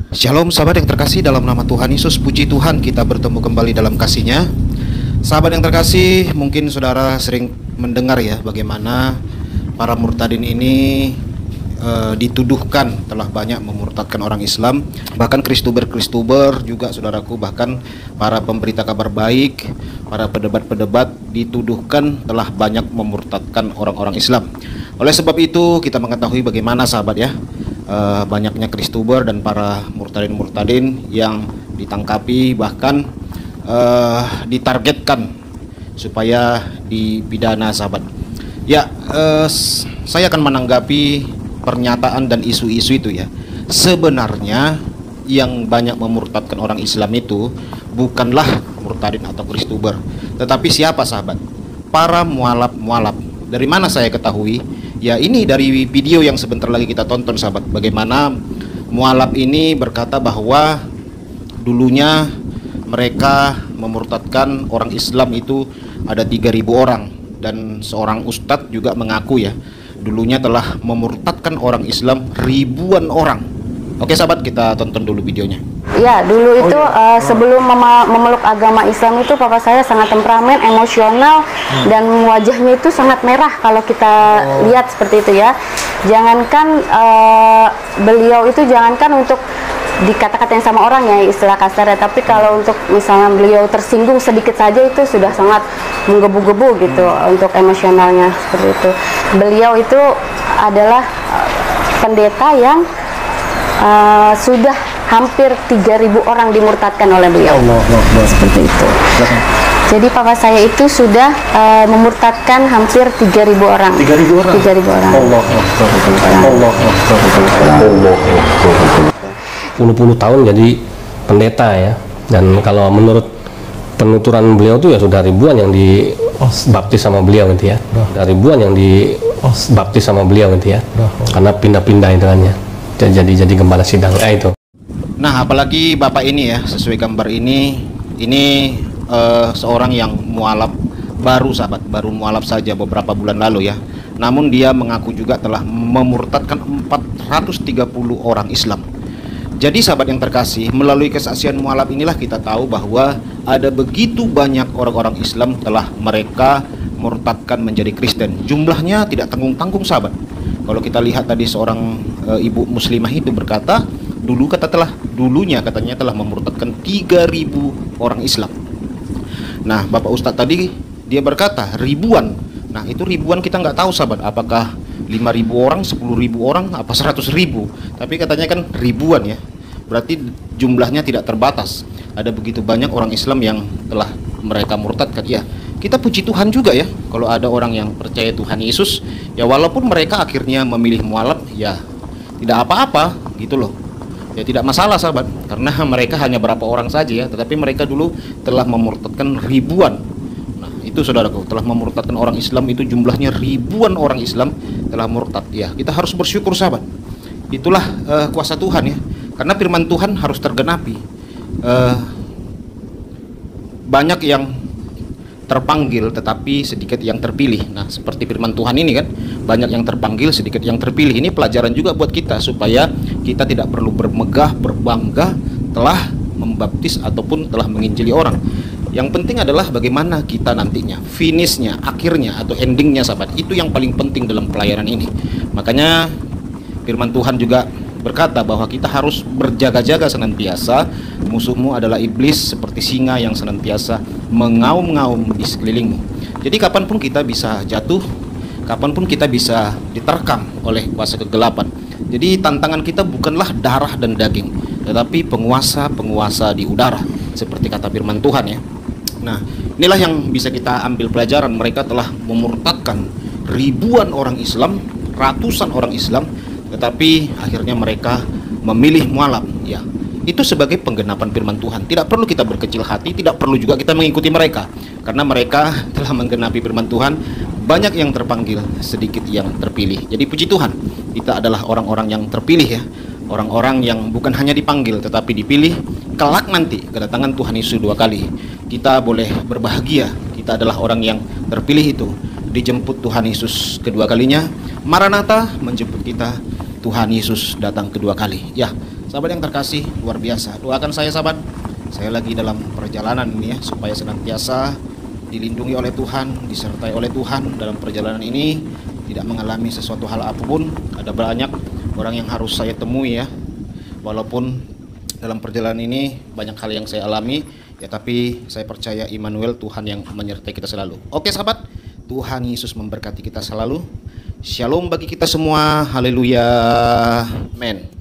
Shalom sahabat yang terkasih dalam nama Tuhan Yesus. Puji Tuhan kita bertemu kembali dalam kasih-Nya. Sahabat yang terkasih, mungkin saudara sering mendengar ya bagaimana para murtadin ini dituduhkan telah banyak memurtadkan orang Islam. Bahkan kristuber juga saudaraku, bahkan para pemberita kabar baik, para pedebat-pedebat dituduhkan telah banyak memurtadkan orang-orang Islam. Oleh sebab itu kita mengetahui bagaimana sahabat ya, banyaknya kristuber dan para murtadin yang ditangkapi, bahkan ditargetkan supaya dipidana sahabat. Ya, saya akan menanggapi pernyataan dan isu-isu itu ya. Sebenarnya yang banyak memurtadkan orang Islam itu bukanlah murtadin atau kristuber, tetapi siapa sahabat? Para mualaf. Dari mana saya ketahui? Ya, ini dari video yang sebentar lagi kita tonton sahabat, bagaimana mualaf ini berkata bahwa dulunya mereka memurtadkan orang Islam itu ada 3.000 orang, dan seorang ustadz juga mengaku ya dulunya telah memurtadkan orang Islam ribuan orang. Oke sahabat, kita tonton dulu videonya. Ya, dulu itu sebelum memeluk agama Islam itu papa saya sangat temperamen, emosional, dan wajahnya itu sangat merah kalau kita lihat seperti itu ya. Jangankan beliau itu untuk dikata-katain sama orang ya, istilah kasarnya, tapi kalau untuk misalnya beliau tersinggung sedikit saja itu sudah sangat menggebu-gebu gitu untuk emosionalnya seperti itu. Beliau itu adalah pendeta yang sudah hampir 3.000 orang dimurtadkan oleh beliau. Seperti itu. Jadi papa saya itu sudah memurtadkan hampir 3.000 orang. 3.000 orang? 3.000 orang. Allah puluh tahun jadi pendeta ya. Dan kalau menurut penuturan beliau tuh ya sudah ribuan yang dibaptis sama beliau gitu ya. Sudah ribuan yang dibaptis sama beliau gitu ya. Karena pindah-pindah hitungannya. Jadi gembala sidang itu. Nah, apalagi bapak ini ya, sesuai gambar ini seorang yang mualaf baru sahabat, baru mualaf saja beberapa bulan lalu ya. Namun dia mengaku juga telah memurtadkan 430 orang Islam. Jadi sahabat yang terkasih, melalui kesaksian mualaf inilah kita tahu bahwa ada begitu banyak orang-orang Islam telah mereka murtadkan menjadi Kristen. Jumlahnya tidak tanggung-tanggung sahabat. Kalau kita lihat tadi seorang ibu muslimah itu berkata, dulunya katanya telah memurtadkan 3.000 orang Islam. Nah, Bapak Ustadz tadi dia berkata ribuan. Nah, itu ribuan kita nggak tahu sahabat, apakah 5.000 orang, 10.000 orang, apa 100.000. Tapi katanya kan ribuan ya. Berarti jumlahnya tidak terbatas. Ada begitu banyak orang Islam yang telah mereka murtadkan ya. Kita puji Tuhan juga ya, kalau ada orang yang percaya Tuhan Yesus, ya walaupun mereka akhirnya memilih mualaf, ya tidak apa-apa gitu loh. Ya tidak masalah sahabat, karena mereka hanya berapa orang saja ya, tetapi mereka dulu telah memurtadkan ribuan. Nah itu saudaraku, telah memurtadkan orang Islam itu jumlahnya ribuan orang Islam telah murtad ya. Kita harus bersyukur sahabat. Itulah kuasa Tuhan ya, karena firman Tuhan harus tergenapi. Banyak yang terpanggil tetapi sedikit yang terpilih. Nah seperti firman Tuhan ini kan, banyak yang terpanggil sedikit yang terpilih. Ini pelajaran juga buat kita supaya kita tidak perlu berbangga telah membaptis ataupun telah menginjili orang. Yang penting adalah bagaimana kita nantinya, finishnya, akhirnya atau endingnya sahabat. Itu yang paling penting dalam pelayanan ini. Makanya firman Tuhan juga berkata bahwa kita harus berjaga-jaga senantiasa. Musuhmu adalah iblis seperti singa yang senantiasa mengaum-ngaum di sekelilingmu. Jadi kapanpun kita bisa jatuh, kapanpun kita bisa diterkam oleh kuasa kegelapan. Jadi tantangan kita bukanlah darah dan daging, tetapi penguasa-penguasa di udara, seperti kata firman Tuhan ya. Nah inilah yang bisa kita ambil pelajaran. Mereka telah memurtadkan ribuan orang Islam, ratusan orang Islam, tetapi akhirnya mereka memilih mualaf ya. Itu sebagai penggenapan firman Tuhan. Tidak perlu kita berkecil hati, tidak perlu juga kita mengikuti mereka, karena mereka telah menggenapi firman Tuhan. Banyak yang terpanggil, sedikit yang terpilih. Jadi puji Tuhan, kita adalah orang-orang yang terpilih ya. Orang-orang yang bukan hanya dipanggil tetapi dipilih. Kelak nanti kedatangan Tuhan Yesus 2 kali, kita boleh berbahagia. Kita adalah orang yang terpilih itu, dijemput Tuhan Yesus kedua kalinya. Maranatha menjemput kita, Tuhan Yesus datang kedua kali. Ya, Sahabat yang terkasih, luar biasa. Doakan saya sahabat, saya lagi dalam perjalanan ini ya, supaya senantiasa dilindungi oleh Tuhan, disertai oleh Tuhan dalam perjalanan ini, tidak mengalami sesuatu hal apapun. Ada banyak orang yang harus saya temui ya, walaupun dalam perjalanan ini banyak hal yang saya alami ya, tapi saya percaya Immanuel, Tuhan yang menyertai kita selalu. Oke sahabat, Tuhan Yesus memberkati kita selalu. Shalom bagi kita semua. Haleluya. Amen.